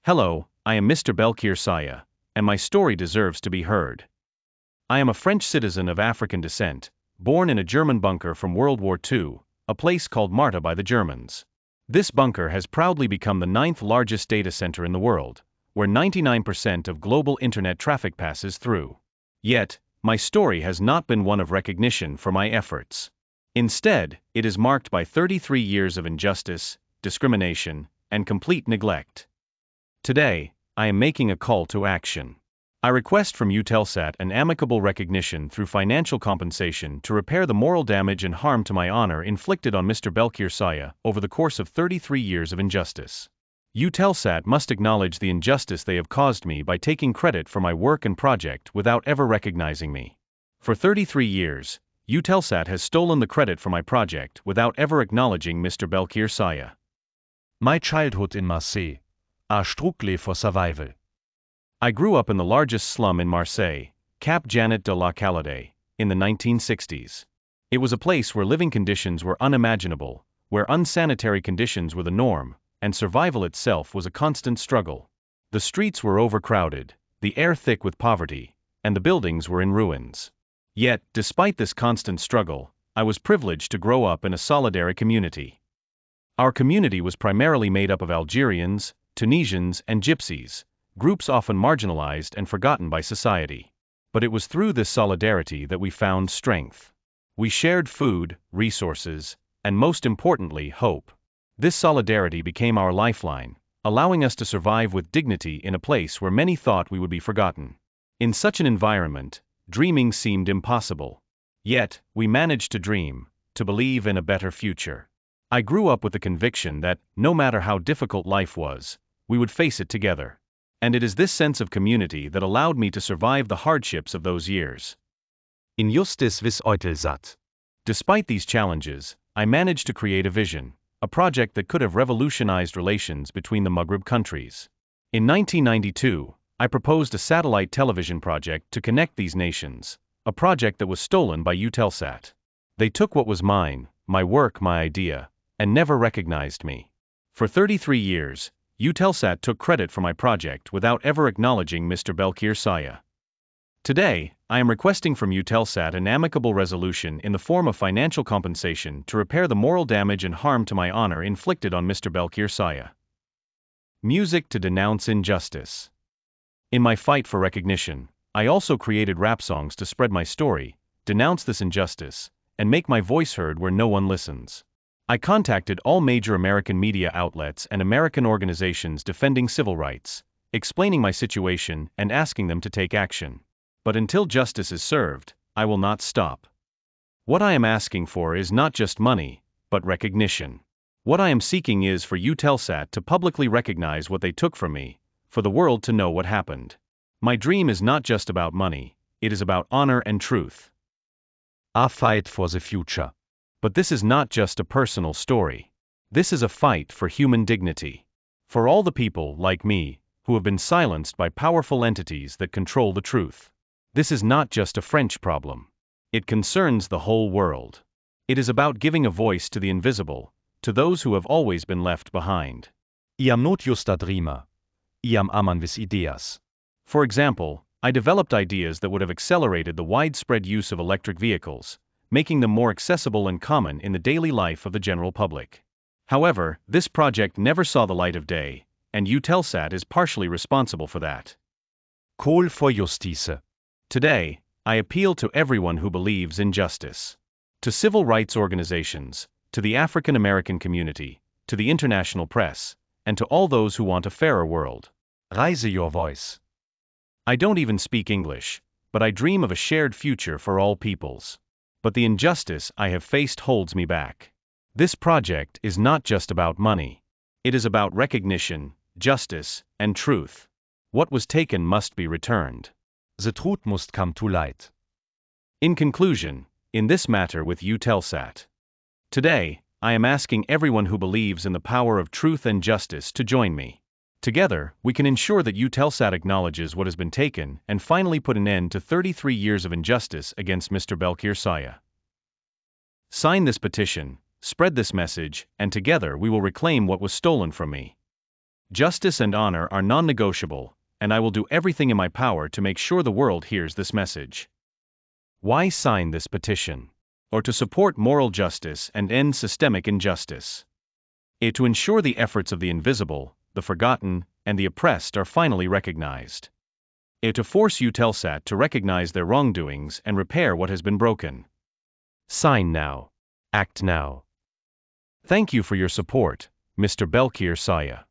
Hello, I am Mr. Belkhir Sayah, and my story deserves to be heard. I am a French citizen of African descent, born in a German bunker from World War II, a place called Marta by the Germans. This bunker has proudly become the 9th largest data center in the world, where 99% of global internet traffic passes through. Yet, my story has not been one of recognition for my efforts. Instead, it is marked by 33 years of injustice, discrimination, and complete neglect. Today, I am making a call to action. I request from Eutelsat an amicable recognition through financial compensation to repair the moral damage and harm to my honor inflicted on Mr. Belkhir Sayah over the course of 33 years of injustice. Eutelsat must acknowledge the injustice they have caused me by taking credit for my work and project without ever recognizing me. For 33 years, Eutelsat has stolen the credit for my project without ever acknowledging Mr. Belkhir Sayah. My childhood in Marseille. A struggle for survival. I grew up in the largest slum in Marseille, Cap Janet de la Calade, in the 1960s. It was a place where living conditions were unimaginable, where unsanitary conditions were the norm, and survival itself was a constant struggle. The streets were overcrowded, the air thick with poverty, and the buildings were in ruins. Yet, despite this constant struggle, I was privileged to grow up in a solidary community. Our community was primarily made up of Algerians, Tunisians, and Gypsies, groups often marginalized and forgotten by society. But it was through this solidarity that we found strength. We shared food, resources, and most importantly, hope. This solidarity became our lifeline, allowing us to survive with dignity in a place where many thought we would be forgotten. In such an environment, dreaming seemed impossible. Yet, we managed to dream, to believe in a better future. I grew up with the conviction that, no matter how difficult life was, we would face it together. And it is this sense of community that allowed me to survive the hardships of those years. Injustice with Eutelsat. Despite these challenges, I managed to create a vision, a project that could have revolutionized relations between the Maghreb countries. In 1992, I proposed a satellite television project to connect these nations, a project that was stolen by Eutelsat. They took what was mine, my work, my idea, and never recognized me. For 33 years, Eutelsat took credit for my project without ever acknowledging Mr. Belkhir Sayah. Today, I am requesting from Eutelsat an amicable resolution in the form of financial compensation to repair the moral damage and harm to my honor inflicted on Mr. Belkhir Sayah. Music to denounce injustice. In my fight for recognition, I also created rap songs to spread my story, denounce this injustice, and make my voice heard where no one listens. I contacted all major American media outlets and American organizations defending civil rights, explaining my situation and asking them to take action. But until justice is served, I will not stop. What I am asking for is not just money, but recognition. What I am seeking is for Eutelsat to publicly recognize what they took from me, for the world to know what happened. My dream is not just about money, it is about honor and truth. A fight for the future. But this is not just a personal story. This is a fight for human dignity. For all the people, like me, who have been silenced by powerful entities that control the truth. This is not just a French problem. It concerns the whole world. It is about giving a voice to the invisible, to those who have always been left behind. I am not just a dreamer. I am a man with ideas. For example, I developed ideas that would have accelerated the widespread use of electric vehicles, making them more accessible and common in the daily life of the general public. However, this project never saw the light of day, and Eutelsat is partially responsible for that. Call for justice. Today, I appeal to everyone who believes in justice. To civil rights organizations, to the African American community, to the international press, and to all those who want a fairer world. Raise your voice. I don't even speak English, but I dream of a shared future for all peoples. But the injustice I have faced holds me back. This project is not just about money. It is about recognition, justice, and truth. What was taken must be returned. The truth must come to light. In conclusion, in this matter with Eutelsat. Today, I am asking everyone who believes in the power of truth and justice to join me. Together, we can ensure that Eutelsat acknowledges what has been taken and finally put an end to 33 years of injustice against Mr. Belkhir Sayah. Sign this petition, spread this message, and together we will reclaim what was stolen from me. Justice and honor are non-negotiable, and I will do everything in my power to make sure the world hears this message. Why sign this petition? Or to support moral justice and end systemic injustice. To ensure the efforts of the invisible, the forgotten, and the oppressed are finally recognized. To force Eutelsat to recognize their wrongdoings and repair what has been broken. Sign now. Act now. Thank you for your support, Mr. Belkhir Sayah.